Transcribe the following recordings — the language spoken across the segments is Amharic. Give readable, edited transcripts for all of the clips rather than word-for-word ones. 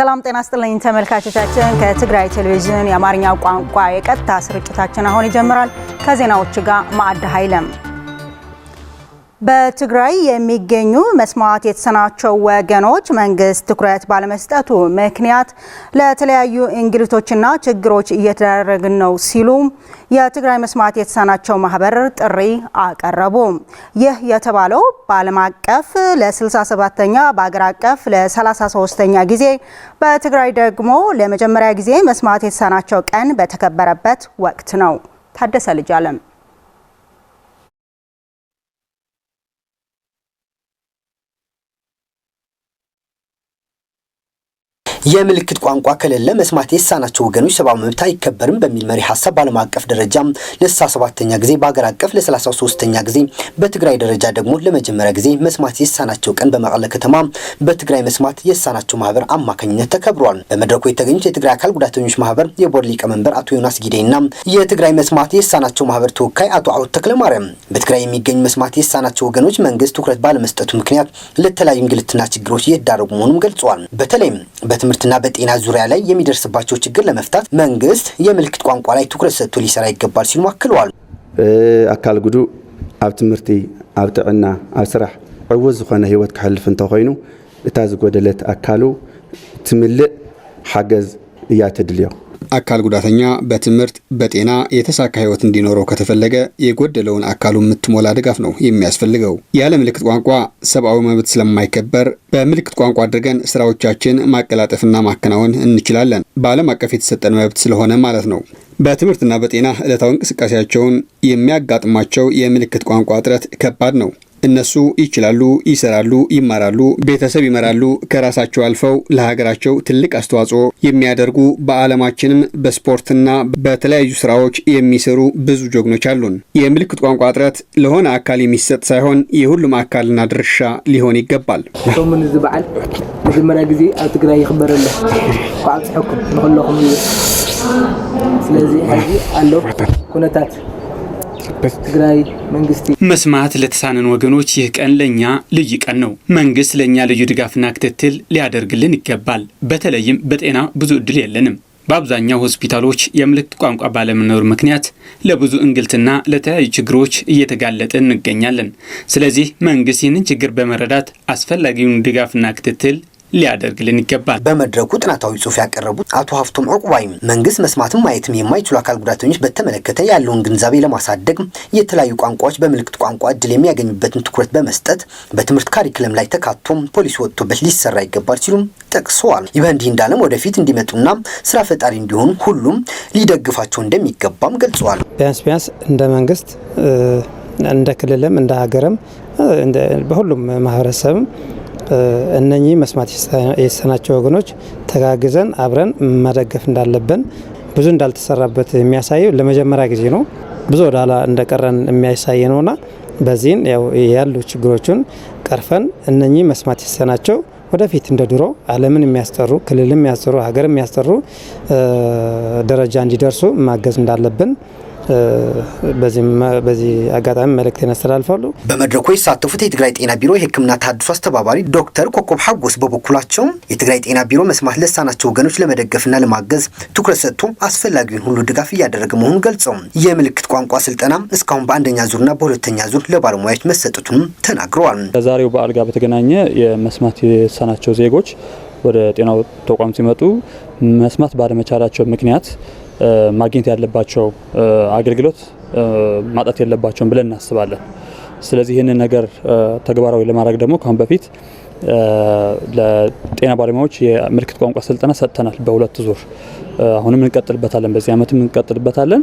ሰላም ጤና ይስጥልኝ ተመልካቾቻችን ከትግራይ ቴሌቪዥን የአማርኛ ቋንቋ የቀጥታ ስርጭታችን አሁን ይጀምራል። ከዜናዎቹ ጋር ማዕድ ኃይለም። በትግራይ የሚገኙ መስማት የተሳናቸው ወገኖች መንግስት ትኩረት ባለመስጠቱ ምክንያት ለተለያዩ እንግልቶችና ችግሮች እየተዳረግን ነው ሲሉ የትግራይ መስማት የተሳናቸው ማህበር ጥሪ አቀረቡ። ይህ የተባለው በዓለም አቀፍ ለ67ኛ በአገር አቀፍ ለ33ኛ ጊዜ በትግራይ ደግሞ ለመጀመሪያ ጊዜ መስማት የተሳናቸው ቀን በተከበረበት ወቅት ነው። ታደሰ ልጅ አለም የምልክት ቋንቋ ከሌለ መስማት የተሳናቸው ወገኖች ሰብአዊ መብት አይከበርም በሚል መሪ ሐሳብ በዓለም አቀፍ ደረጃ ለ67ኛ ጊዜ በአገር አቀፍ ለ33ኛ ጊዜ በትግራይ ደረጃ ደግሞ ለመጀመሪያ ጊዜ መስማት የተሳናቸው ቀን በመቀለ ከተማ በትግራይ መስማት የተሳናቸው ማህበር አማካኝነት ተከብሯል። በመድረኩ የተገኙት የትግራይ አካል ጉዳተኞች ማህበር የቦርድ ሊቀመንበር አቶ ዮናስ ጊዴና የትግራይ መስማት የተሳናቸው ማህበር ተወካይ አቶ አውት ተክለማርያም በትግራይ የሚገኙ መስማት የተሳናቸው ወገኖች መንግስት ትኩረት ባለመስጠቱ ምክንያት ለተለያዩ እንግልትና ችግሮች እየተዳረጉ መሆኑን ገልጸዋል። በተለይም በትምህርትና በጤና ዙሪያ ላይ የሚደርስባቸው ችግር ለመፍታት መንግስት የምልክት ቋንቋ ላይ ትኩረት ሰጥቶ ሊሰራ ይገባል ሲሉ አክለዋል። አካል ጉዱ ኣብ ትምህርቲ ኣብ ጥዕና ኣብ ስራሕ ዕውዝ ዝኾነ ህይወት ክሕልፍ እንተኮይኑ እታ ዝጎደለት አካሉ ትምልእ ሓገዝ እያ ትድልዮ። አካል ጉዳተኛ በትምህርት በጤና የተሳካ ህይወት እንዲኖረው ከተፈለገ የጎደለውን አካሉ የምትሞላ ድጋፍ ነው የሚያስፈልገው። ያለ ምልክት ቋንቋ ሰብአዊ መብት ስለማይከበር በምልክት ቋንቋ አድርገን ስራዎቻችን ማቀላጠፍና ማከናወን እንችላለን። በዓለም አቀፍ የተሰጠን መብት ስለሆነ ማለት ነው። በትምህርትና በጤና ዕለታዊ እንቅስቃሴያቸውን የሚያጋጥማቸው የምልክት ቋንቋ እጥረት ከባድ ነው። እነሱ ይችላሉ፣ ይሰራሉ፣ ይማራሉ፣ ቤተሰብ ይመራሉ፣ ከራሳቸው አልፈው ለሀገራቸው ትልቅ አስተዋጽኦ የሚያደርጉ በዓለማችንም በስፖርትና በተለያዩ ስራዎች የሚሰሩ ብዙ ጀግኖች አሉን። የምልክት ቋንቋ እጥረት ለሆነ አካል የሚሰጥ ሳይሆን የሁሉም አካልና ድርሻ ሊሆን ይገባል። ምን ዝበዓል መጀመሪያ ጊዜ ኣብ ትግራይ ይኽበረለ ቋንቋ ሕኩም ንኹለኹም ስለዚህ ሕጂ አለው ኩነታት ትግራይ መንግስት መስማት ለተሳነን ወገኖች ይህ ቀን ለኛ ልዩ ቀን ነው። መንግስት ለኛ ልዩ ድጋፍና ክትትል ሊያደርግልን ይገባል። በተለይም በጤና ብዙ እድል የለንም። በአብዛኛው ሆስፒታሎች የምልክት ቋንቋ ባለመኖር ምክንያት ለብዙ እንግልትና ለተለያዩ ችግሮች እየተጋለጥን እንገኛለን። ስለዚህ መንግስት ይህንን ችግር በመረዳት አስፈላጊውን ድጋፍና ክትትል ሊያደርግልን ይገባል። በመድረኩ ጥናታዊ ጽሑፍ ያቀረቡት አቶ ሀፍቶም ዕቁባይ መንግስት መስማትም ማየትም የማይችሉ አካል ጉዳተኞች በተመለከተ ያለውን ግንዛቤ ለማሳደግ የተለያዩ ቋንቋዎች በምልክት ቋንቋ እድል የሚያገኙበትን ትኩረት በመስጠት በትምህርት ካሪክለም ላይ ተካቶም ፖሊሲ ወጥቶበት ሊሰራ ይገባል ሲሉም ጠቅሰዋል። ይህ በእንዲህ እንዳለም ወደፊት እንዲመጡና ስራ ፈጣሪ እንዲሆኑ ሁሉም ሊደግፋቸው እንደሚገባም ገልጸዋል። ቢያንስ እንደ መንግስት እንደ ክልልም እንደ ሀገርም በሁሉም ማህበረሰብም እነኚህ መስማት የተሳናቸው ወገኖች ተጋግዘን አብረን መደገፍ እንዳለብን ብዙ እንዳልተሰራበት የሚያሳየው ለመጀመሪያ ጊዜ ነው። ብዙ ወዳላ እንደቀረን የሚያሳይ ነውና በዚህን ያሉ ችግሮችን ቀርፈን እነኚህ መስማት የተሳናቸው ወደፊት እንደ ድሮ ዓለምን የሚያስጠሩ ክልልም የሚያስጠሩ ሀገርም የሚያስጠሩ ደረጃ እንዲደርሱ ማገዝ እንዳለብን በዚህ አጋጣሚ መልእክቴን አስተላልፋለሁ። በመድረኩ የተሳተፉት የትግራይ ጤና ቢሮ የሕክምና ተሐድሶ አስተባባሪ ዶክተር ኮኮብ ሐጎስ በበኩላቸው የትግራይ ጤና ቢሮ መስማት ለተሳናቸው ወገኖች ለመደገፍና ለማገዝ ትኩረት ሰጥቶ አስፈላጊውን ሁሉ ድጋፍ እያደረገ መሆኑን ገልጸው የምልክት ቋንቋ ስልጠና እስካሁን በአንደኛ ዙርና በሁለተኛ ዙር ለባለሙያዎች መሰጠቱንም ተናግረዋል። ከዛሬው በዓል ጋር በተገናኘ የመስማት የተሳናቸው ዜጎች ወደ ጤናው ተቋም ሲመጡ መስማት ባለመቻላቸው ምክንያት ማግኘት ያለባቸው አገልግሎት ማጣት የለባቸውም ብለን እናስባለን። ስለዚህ ይህንን ነገር ተግባራዊ ለማድረግ ደግሞ ካሁን በፊት ለጤና ባለሙያዎች የምልክት ቋንቋ ስልጠና ሰጥተናል በሁለት ዙር። አሁንም እንቀጥልበታለን፣ በዚህ ዓመትም እንቀጥልበታለን።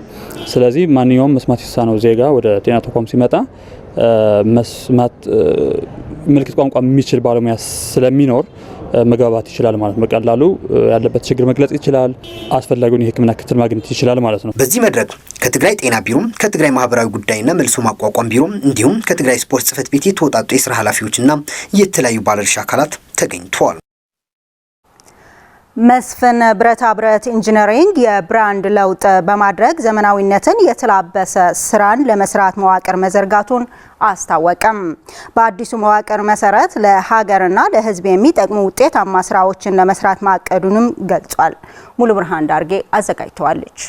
ስለዚህ ማንኛውም መስማት የተሳነው ዜጋ ወደ ጤና ተቋም ሲመጣ መስማት ምልክት ቋንቋ የሚችል ባለሙያ ስለሚኖር መግባባት ይችላል ማለት ነው። በቀላሉ ያለበት ችግር መግለጽ ይችላል፣ አስፈላጊውን የሕክምና ክትትል ማግኘት ይችላል ማለት ነው። በዚህ መድረክ ከትግራይ ጤና ቢሮ፣ ከትግራይ ማህበራዊ ጉዳይና መልሶ ማቋቋም ቢሮ እንዲሁም ከትግራይ ስፖርት ጽሕፈት ቤት የተወጣጡ የስራ ኃላፊዎችና የተለያዩ ባለድርሻ አካላት ተገኝተዋል። መስፍን ብረታ ብረት ኢንጂነሪንግ የብራንድ ለውጥ በማድረግ ዘመናዊነትን የተላበሰ ስራን ለመስራት መዋቅር መዘርጋቱን አስታወቀም። በአዲሱ መዋቅር መሰረት ለሀገርና ለሕዝብ የሚጠቅሙ ውጤታማ ስራዎችን ለመስራት ማቀዱንም ገልጿል። ሙሉ ብርሃን ዳርጌ አዘጋጅተዋለች።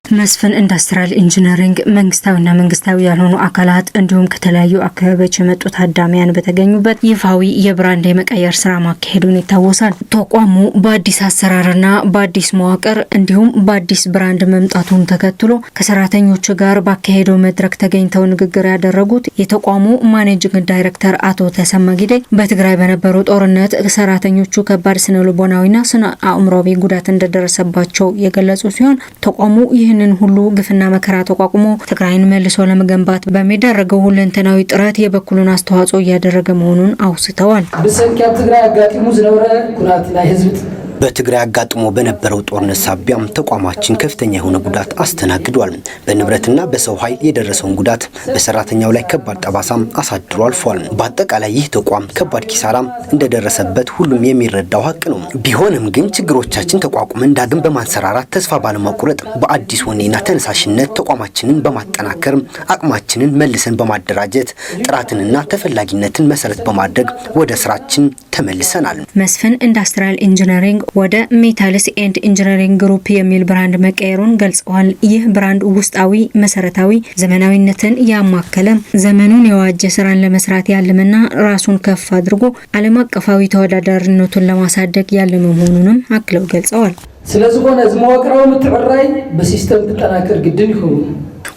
መስፍን ኢንዱስትሪያል ኢንጂነሪንግ መንግስታዊና መንግስታዊ ያልሆኑ አካላት እንዲሁም ከተለያዩ አካባቢዎች የመጡ ታዳሚያን በተገኙበት ይፋዊ የብራንድ የመቀየር ስራ ማካሄዱን ይታወሳል። ተቋሙ በአዲስ አሰራርና በአዲስ መዋቅር እንዲሁም በአዲስ ብራንድ መምጣቱን ተከትሎ ከሰራተኞቹ ጋር ባካሄደው መድረክ ተገኝተው ንግግር ያደረጉት የተቋሙ ማኔጂንግ ዳይሬክተር አቶ ተሰማ ጊዴ በትግራይ በነበረው ጦርነት ሰራተኞቹ ከባድ ስነ ልቦናዊና ስነ አእምሮአዊ ጉዳት እንደደረሰባቸው የገለጹ ሲሆን ተቋሙ ይህንን ሁሉ ግፍና መከራ ተቋቁሞ ትግራይን መልሶ ለመገንባት በሚደረገው ሁለንተናዊ ጥረት የበኩሉን አስተዋጽኦ እያደረገ መሆኑን አውስተዋል። በሰንኪያ ትግራይ አጋጥሞ ዝነበረ ኩናት ናይ ህዝብ በትግራይ አጋጥሞ በነበረው ጦርነት ሳቢያም ተቋማችን ከፍተኛ የሆነ ጉዳት አስተናግዷል። በንብረትና በሰው ኃይል የደረሰውን ጉዳት በሰራተኛው ላይ ከባድ ጠባሳም አሳድሮ አልፏል። በአጠቃላይ ይህ ተቋም ከባድ ኪሳራ እንደደረሰበት ሁሉም የሚረዳው ሀቅ ነው። ቢሆንም ግን ችግሮቻችን ተቋቁመን ዳግም በማንሰራራት ተስፋ ባለመቁረጥ በአዲስ ወኔና ተነሳሽነት ተቋማችንን በማጠናከር አቅማችንን መልሰን በማደራጀት ጥራትንና ተፈላጊነትን መሰረት በማድረግ ወደ ስራችን ተመልሰናል። መስፍን ኢንዱስትሪያል ኢንጂነሪንግ ወደ ሜታልስ ኤንድ ኢንጂነሪንግ ግሩፕ የሚል ብራንድ መቀየሩን ገልጸዋል። ይህ ብራንድ ውስጣዊ መሰረታዊ ዘመናዊነትን ያማከለ ዘመኑን የዋጀ ስራን ለመስራት ያለምና ራሱን ከፍ አድርጎ ዓለም አቀፋዊ ተወዳዳሪነቱን ለማሳደግ ያለመ መሆኑንም አክለው ገልጸዋል። ስለዚህ ሆነ ዝመዋቅራው ምትዕራይ በሲስተም ተጠናከር ግድን ይሁን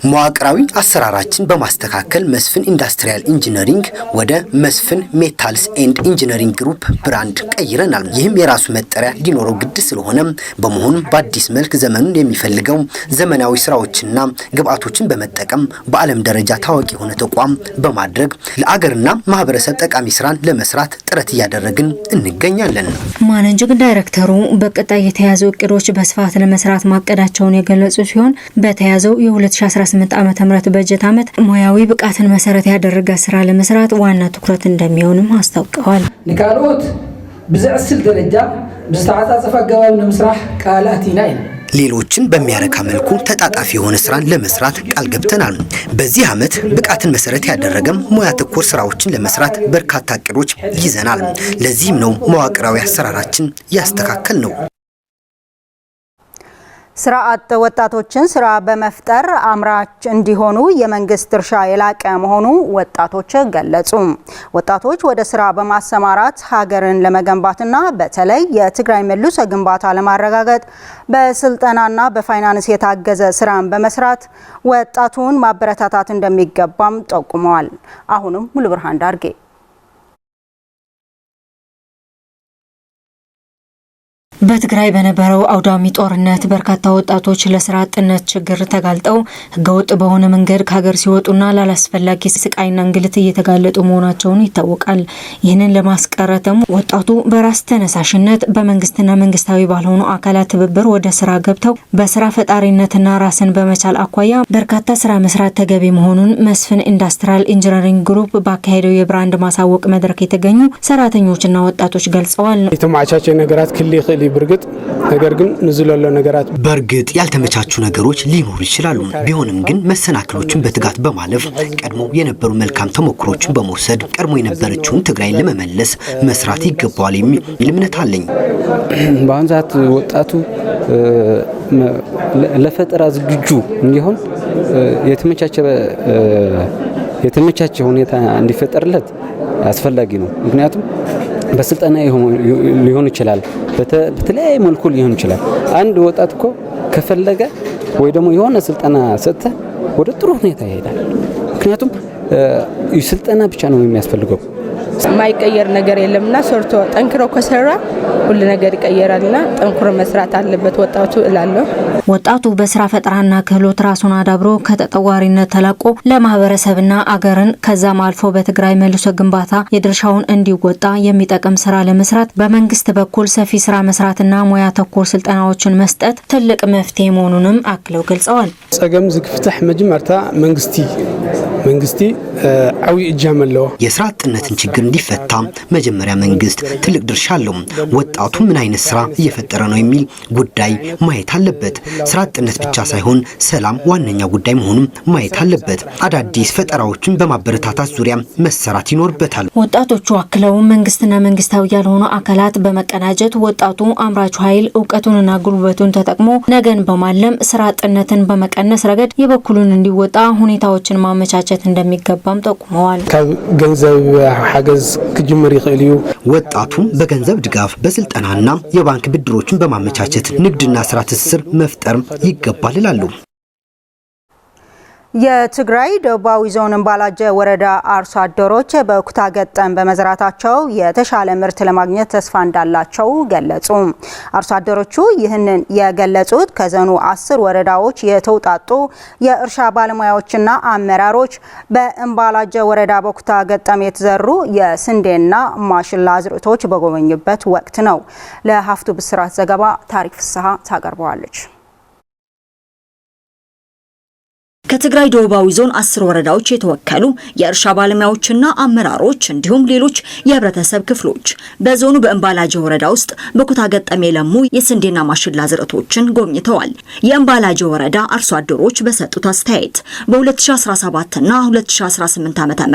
መዋቅራዊ አሰራራችን በማስተካከል መስፍን ኢንዱስትሪያል ኢንጂነሪንግ ወደ መስፍን ሜታልስ ኤንድ ኢንጂነሪንግ ግሩፕ ብራንድ ቀይረናል። ይህም የራሱ መጠሪያ ሊኖረው ግድ ስለሆነ በመሆኑም በአዲስ መልክ ዘመኑን የሚፈልገው ዘመናዊ ስራዎችና ግብአቶችን በመጠቀም በዓለም ደረጃ ታዋቂ የሆነ ተቋም በማድረግ ለአገርና ማህበረሰብ ጠቃሚ ስራን ለመስራት ጥረት እያደረግን እንገኛለን። ማኔጂንግ ዳይሬክተሩ በቀጣይ የተያዙ እቅዶች በስፋት ለመስራት ማቀዳቸውን የገለጹ ሲሆን በተያዘው የ2018 ዓመተ ምህረት በጀት ዓመት ሙያዊ ብቃትን መሰረት ያደረገ ስራ ለመስራት ዋና ትኩረት እንደሚሆንም አስታውቀዋል። ንካልኦት ብዝዕስል ደረጃ ብዝተዓጻጸፈ አገባብ ለመስራት ቃላቲና ሌሎችን በሚያረካ መልኩ ተጣጣፊ የሆነ ስራን ለመስራት ቃል ገብተናል። በዚህ ዓመት ብቃትን መሰረት ያደረገም ሙያ ተኮር ስራዎችን ለመስራት በርካታ እቅዶች ይዘናል። ለዚህም ነው መዋቅራዊ አሰራራችን ያስተካከል ነው። ስራ አጥ ወጣቶችን ስራ በመፍጠር አምራች እንዲሆኑ የመንግስት ድርሻ የላቀ መሆኑ ወጣቶች ገለጹ። ወጣቶች ወደ ስራ በማሰማራት ሀገርን ለመገንባትና በተለይ የትግራይ መልሶ ግንባታ ለማረጋገጥ በስልጠናና በፋይናንስ የታገዘ ስራን በመስራት ወጣቱን ማበረታታት እንደሚገባም ጠቁመዋል። አሁንም ሙሉ ብርሃን ዳርጌ በትግራይ በነበረው አውዳሚ ጦርነት በርካታ ወጣቶች ለስራ አጥነት ችግር ተጋልጠው ህገወጥ በሆነ መንገድ ከሀገር ሲወጡና ላላስፈላጊ ስቃይና እንግልት እየተጋለጡ መሆናቸውን ይታወቃል። ይህንን ለማስቀረትም ወጣቱ በራስ ተነሳሽነት በመንግስትና መንግስታዊ ባልሆኑ አካላት ትብብር ወደ ስራ ገብተው በስራ ፈጣሪነትና ራስን በመቻል አኳያ በርካታ ስራ መስራት ተገቢ መሆኑን መስፍን ኢንዱስትሪያል ኢንጂነሪንግ ግሩፕ ባካሄደው የብራንድ ማሳወቅ መድረክ የተገኙ ሰራተኞችና ወጣቶች ገልጸዋል። የተማቻቸ ነገራት ክሊ ብርግጥ ነገር ግን ንዝለሎ ነገራት በርግጥ ያልተመቻቹ ነገሮች ሊኖሩ ይችላሉ። ቢሆንም ግን መሰናክሎችን በትጋት በማለፍ ቀድሞ የነበሩ መልካም ተሞክሮችን በመውሰድ ቀድሞ የነበረችውን ትግራይን ለመመለስ መስራት ይገባዋል የሚል እምነት አለኝ። በአሁኑ ሰዓት ወጣቱ ለፈጠራ ዝግጁ እንዲሆን የተመቻቸ ሁኔታ እንዲፈጠርለት አስፈላጊ ነው። ምክንያቱም በስልጠና ሊሆን ይችላል፣ በተለያየ መልኩ ሊሆን ይችላል። አንድ ወጣት እኮ ከፈለገ ወይ ደግሞ የሆነ ስልጠና ሰጥተ ወደ ጥሩ ሁኔታ ይሄዳል። ምክንያቱም ስልጠና ብቻ ነው የሚያስፈልገው። ማይቀየር ነገር የለምና ሰርቶ ጠንክሮ ከሰራ ሁሉ ነገር ይቀየራልና ጠንክሮ መስራት አለበት ወጣቱ እላለሁ። ወጣቱ በስራ ፈጠራና ክህሎት ራሱን አዳብሮ ከተጠዋሪነት ተላቆ ለማህበረሰብና አገርን ከዛም አልፎ በትግራይ መልሶ ግንባታ የድርሻውን እንዲወጣ የሚጠቅም ስራ ለመስራት በመንግስት በኩል ሰፊ ስራ መስራትና ሙያ ተኮር ስልጠናዎችን መስጠት ትልቅ መፍትሄ መሆኑንም አክለው ገልጸዋል። ጸገም ዝክፍታህ መጀመርታ መንግስቲ አዊ እጃመለው የስራ አጥነትን ችግር እንዲፈታ መጀመሪያ መንግስት ትልቅ ድርሻ አለው። ወጣቱ ምን አይነት ስራ እየፈጠረ ነው የሚል ጉዳይ ማየት አለበት። ስራ አጥነት ብቻ ሳይሆን ሰላም ዋነኛ ጉዳይ መሆኑን ማየት አለበት። አዳዲስ ፈጠራዎችን በማበረታታት ዙሪያ መሰራት ይኖርበታል። ወጣቶቹ አክለው መንግስትና መንግስታዊ ያልሆኑ አካላት በመቀናጀት ወጣቱ አምራቹ ኃይል እውቀቱንና ጉልበቱን ተጠቅሞ ነገን በማለም ስራ አጥነትን በመቀነስ ረገድ የበኩሉን እንዲወጣ ሁኔታዎችን ማመቻቸት እንደሚገባም ጠቁመዋል። ገንዘብ ሐገዝ ክጅምር ይኽእል እዩ። ወጣቱ በገንዘብ ድጋፍ በስልጠናና የባንክ ብድሮችን በማመቻቸት ንግድና ስራ ትስስር መፍጠር ይገባል ይላሉ። የትግራይ ደቡባዊ ዞን እምባላጀ ወረዳ አርሶ አደሮች በኩታ ገጠም በመዝራታቸው የተሻለ ምርት ለማግኘት ተስፋ እንዳላቸው ገለጹ። አርሶ አደሮቹ ይህንን የገለጹት ከዞኑ 10 ወረዳዎች የተውጣጡ የእርሻ ባለሙያዎችና አመራሮች በእምባላጀ ወረዳ በኩታ ገጠም የተዘሩ የስንዴና ማሽላ አዝርዕቶች በጎበኙበት ወቅት ነው። ለሀፍቱ ብስራት ዘገባ ታሪክ ፍስሐ ታቀርበዋለች። ከትግራይ ደቡባዊ ዞን 10 ወረዳዎች የተወከሉ የእርሻ ባለሙያዎችና አመራሮች እንዲሁም ሌሎች የህብረተሰብ ክፍሎች በዞኑ በእምባላጀ ወረዳ ውስጥ በኩታ ገጠም የለሙ የስንዴና ማሽላ ዝርዕቶችን ጎብኝተዋል። የእምባላጀ ወረዳ አርሶ አደሮች በሰጡት አስተያየት በ2017 እና 2018 ዓ.ም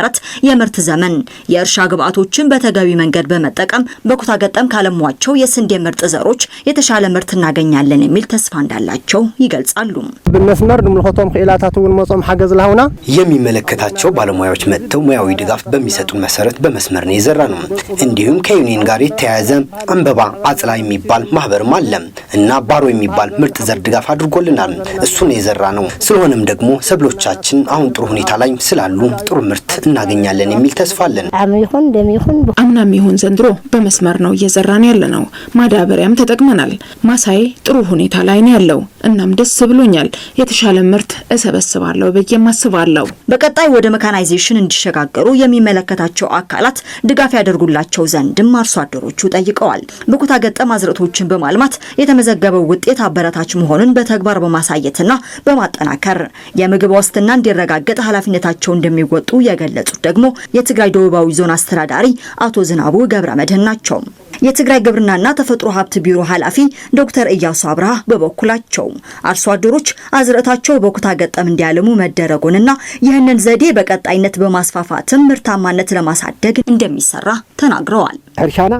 የምርት ዘመን የእርሻ ግብዓቶችን በተገቢ መንገድ በመጠቀም በኩታ ገጠም ካለሟቸው የስንዴ ምርጥ ዘሮች የተሻለ ምርት እናገኛለን የሚል ተስፋ እንዳላቸው ይገልጻሉ። በመስመር ድምልኾቶም ኺላታት መጾም ሐገዝ ለሆና የሚመለከታቸው ባለሙያዎች መጥተው ሙያዊ ድጋፍ በሚሰጡን መሰረት በመስመር ነው የዘራ ነው። እንዲሁም ከዩኒየን ጋር የተያያዘ አንበባ አጽላ የሚባል ማህበርም አለ እና ባሮ የሚባል ምርጥ ዘር ድጋፍ አድርጎልናል። እሱን የዘራ ነው። ስለሆነም ደግሞ ሰብሎቻችን አሁን ጥሩ ሁኔታ ላይ ስላሉ ጥሩ ምርት እናገኛለን የሚል ተስፋ አለን። አምናም ይሁን ዘንድሮ በመስመር ነው እየዘራን ያለነው። ማዳበሪያም ተጠቅመናል። ማሳይ ጥሩ ሁኔታ ላይ ነው ያለው። እናም ደስ ብሎኛል። የተሻለ ምርት እሰበስባለሁ በየማስባለሁ። በቀጣይ ወደ መካናይዜሽን እንዲሸጋገሩ የሚመለከታቸው አካላት ድጋፍ ያደርጉላቸው ዘንድም አርሶ አደሮቹ ጠይቀዋል። በኩታ ገጠም አዝርዕቶችን በማልማት የተመዘገበው ውጤት አበረታች መሆኑን በተግባር በማሳየትና በማጠናከር የምግብ ዋስትና እንዲረጋገጥ ኃላፊነታቸው እንደሚወጡ የገለጹት ደግሞ የትግራይ ደቡባዊ ዞን አስተዳዳሪ አቶ ዝናቡ ገብረመድህን ናቸው። የትግራይ ግብርናና ተፈጥሮ ሀብት ቢሮ ኃላፊ ዶክተር ኢያሱ አብርሃ በበኩላቸው አርሶ አደሮች አዝርዕታቸው በኩታ ገጠም እንዲያለሙ መደረጉንና ይህንን ዘዴ በቀጣይነት በማስፋፋትም ምርታማነት ለማሳደግ እንደሚሰራ ተናግረዋል። እርሻና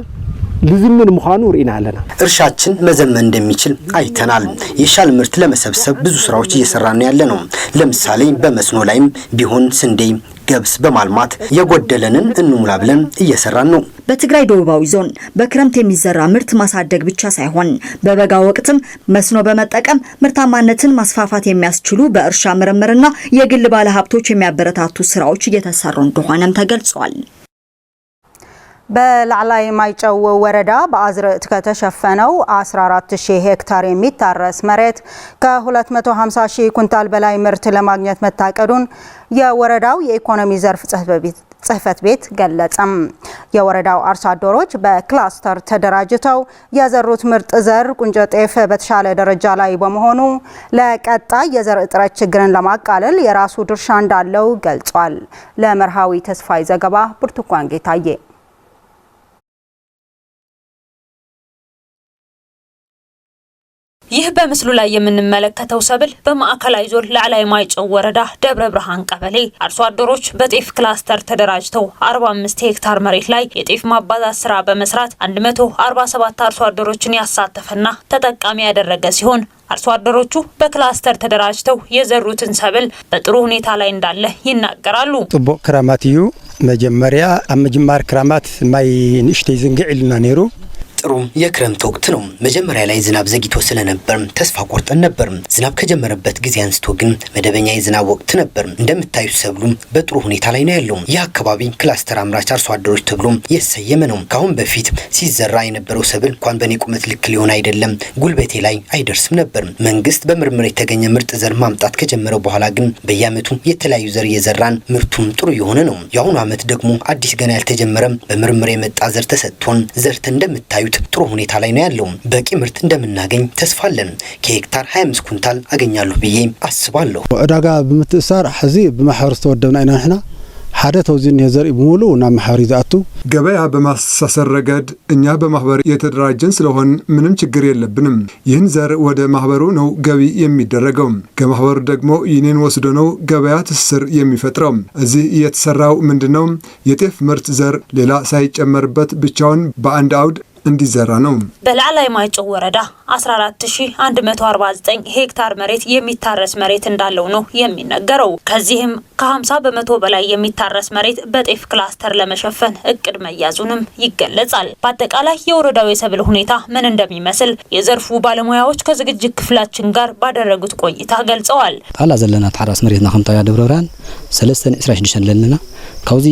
ልዝምን መሆኑ ሪና አለና እርሻችን መዘመን እንደሚችል አይተናል። የሻል ምርት ለመሰብሰብ ብዙ ስራዎች እየሰራን ያለነው። ለምሳሌ በመስኖ ላይም ቢሆን ስንዴ ገብስ በማልማት የጎደለንን እንሙላ ብለን እየሰራን ነው። በትግራይ ደቡባዊ ዞን በክረምት የሚዘራ ምርት ማሳደግ ብቻ ሳይሆን በበጋ ወቅትም መስኖ በመጠቀም ምርታማነትን ማስፋፋት የሚያስችሉ በእርሻ ምርምርና የግል ባለሀብቶች የሚያበረታቱ ስራዎች እየተሰሩ እንደሆነም ተገልጿል። በላዕላይ ማይጨው ወረዳ በአዝርዕት ከተሸፈነው 14000 ሄክታር የሚታረስ መሬት ከ250,000 ኩንታል በላይ ምርት ለማግኘት መታቀዱን የወረዳው የኢኮኖሚ ዘርፍ ጽሕፈት ቤት ገለጸም። የወረዳው አርሶ አደሮች በክላስተር ተደራጅተው የዘሩት ምርጥ ዘር ቁንጮ ጤፍ በተሻለ ደረጃ ላይ በመሆኑ ለቀጣይ የዘር እጥረት ችግርን ለማቃለል የራሱ ድርሻ እንዳለው ገልጿል። ለመርሃዊ ተስፋይ ዘገባ ብርቱካን ጌታዬ። ይህ በምስሉ ላይ የምንመለከተው ሰብል በማዕከላዊ ዞን ላዕላይ ማይጨው ወረዳ ደብረ ብርሃን ቀበሌ አርሶ አደሮች በጤፍ ክላስተር ተደራጅተው 45 ሄክታር መሬት ላይ የጤፍ ማባዛት ስራ በመስራት 147 አርሶ አደሮችን ያሳተፈና ተጠቃሚ ያደረገ ሲሆን አርሶ አደሮቹ በክላስተር ተደራጅተው የዘሩትን ሰብል በጥሩ ሁኔታ ላይ እንዳለ ይናገራሉ። ጥቦ ክራማትዩ መጀመሪያ አመጅማር ክራማት ማይ ንሽቴ ዝንግዕልና ነይሩ ጥሩ የክረምት ወቅት ነው። መጀመሪያ ላይ ዝናብ ዘግይቶ ስለነበር ተስፋ ቆርጠን ነበር። ዝናብ ከጀመረበት ጊዜ አንስቶ ግን መደበኛ የዝናብ ወቅት ነበር። እንደምታዩት ሰብሉ በጥሩ ሁኔታ ላይ ነው ያለው። ይህ አካባቢ ክላስተር አምራች አርሶ አደሮች ተብሎ የተሰየመ ነው። ካሁን በፊት ሲዘራ የነበረው ሰብል እንኳን በኔ ቁመት ልክ ሊሆን አይደለም ጉልበቴ ላይ አይደርስም ነበር። መንግስት በምርምር የተገኘ ምርጥ ዘር ማምጣት ከጀመረ በኋላ ግን በየአመቱ የተለያዩ ዘር እየዘራን ምርቱም ጥሩ የሆነ ነው። የአሁኑ አመት ደግሞ አዲስ ገና ያልተጀመረ በምርምር የመጣ ዘር ተሰጥቶን ዘርተን እንደምታዩ ጥሩ ሁኔታ ላይ ነው ያለው። በቂ ምርት እንደምናገኝ ተስፋ አለን። ከሄክታር 25 ኩንታል አገኛለሁ ብዬ አስባለሁ። ዕዳጋ ብምትእሳር ሕዚ ብማሕበር ዝተወደብና ኢና ንሕና ሓደ ተውዚን የዘርኢ ሙሉ ናብ ማህበር ይዛቱ ገበያ በማስተሳሰር ረገድ እኛ በማህበር የተደራጀን ስለሆን ምንም ችግር የለብንም። ይህን ዘር ወደ ማህበሩ ነው ገቢ የሚደረገው። ከማህበሩ ደግሞ ይህንን ወስዶ ነው ገበያ ትስስር የሚፈጥረው። እዚህ የተሰራው ምንድነው? የጤፍ ምርት ዘር ሌላ ሳይጨመርበት ብቻውን በአንድ አውድ እንዲዘራ ነው። በላዕላይ ማይጨው ወረዳ 14149 ሄክታር መሬት የሚታረስ መሬት እንዳለው ነው የሚነገረው። ከዚህም ከ50 በመቶ በላይ የሚታረስ መሬት በጤፍ ክላስተር ለመሸፈን እቅድ መያዙንም ይገለጻል። በአጠቃላይ የወረዳው የሰብል ሁኔታ ምን እንደሚመስል የዘርፉ ባለሙያዎች ከዝግጅት ክፍላችን ጋር ባደረጉት ቆይታ ገልጸዋል። ጣላ ዘለና ታራስ መሬትና ከምታያ ደብረ ብርሃን 326 ለልና ካውዚ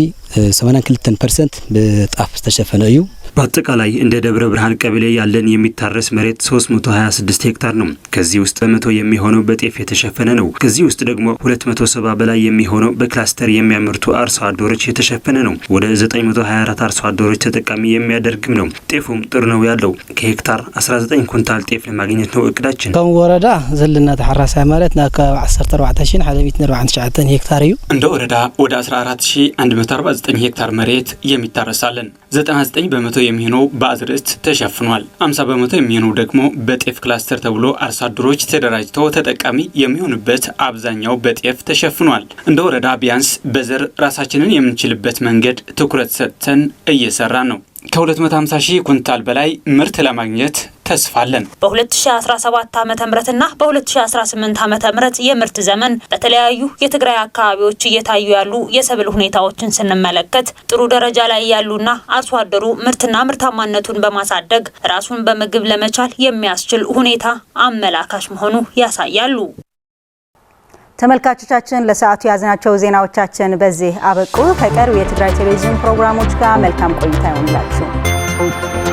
82% በጣፍ ተሸፈነ እዩ። በአጠቃላይ እንደ ደብረ ብርሃን ቀበሌ ያለን የሚታረስ መሬት 326 ሄክታር ነው። ከዚህ ውስጥ በመቶ የሚሆነው በጤፍ የተሸፈነ ነው። ከዚህ ውስጥ ደግሞ 270 በላይ የሚሆነው በክላስተር የሚያመርቱ አርሶ አደሮች የተሸፈነ ነው። ወደ 924 አርሶ አደሮች ተጠቃሚ የሚያደርግም ነው። ጤፉም ጥሩ ነው ያለው ከሄክታር 19 ኩንታል ጤፍ ለማግኘት ነው እቅዳችን። ከም ወረዳ ዘለና ተሐራሳ ማለት ናካ 14149 ሄክታር እዩ። እንደ ወረዳ ወደ 14149 ሄክታር መሬት የሚታረሳለን። 99 በመቶ የሚሆነው በአዝርዕት ተሸፍኗል። 50 በመቶ የሚሆነው ደግሞ በጤፍ ክላስተር ተብሎ አርሶ አደሮች ተደራጅተው ተጠቃሚ የሚሆኑበት አብዛኛው በጤፍ ተሸፍኗል። እንደ ወረዳ ቢያንስ በዘር ራሳችንን የምንችልበት መንገድ ትኩረት ሰጥተን እየሰራ ነው። ከ250 ሺህ ኩንታል በላይ ምርት ለማግኘት ተስፋለን። በ2017 ዓመተ ምህረትና በ2018 ዓመተ ምህረት የምርት ዘመን በተለያዩ የትግራይ አካባቢዎች እየታዩ ያሉ የሰብል ሁኔታዎችን ስንመለከት ጥሩ ደረጃ ላይ ያሉና አርሶ አደሩ ምርትና ምርታማነቱን በማሳደግ ራሱን በምግብ ለመቻል የሚያስችል ሁኔታ አመላካሽ መሆኑ ያሳያሉ። ተመልካቾቻችን ለሰዓቱ ያዝናቸው ዜናዎቻችን በዚህ አበቁ። ከቀሪው የትግራይ ቴሌቪዥን ፕሮግራሞች ጋር መልካም ቆይታ ይሁንላችሁ።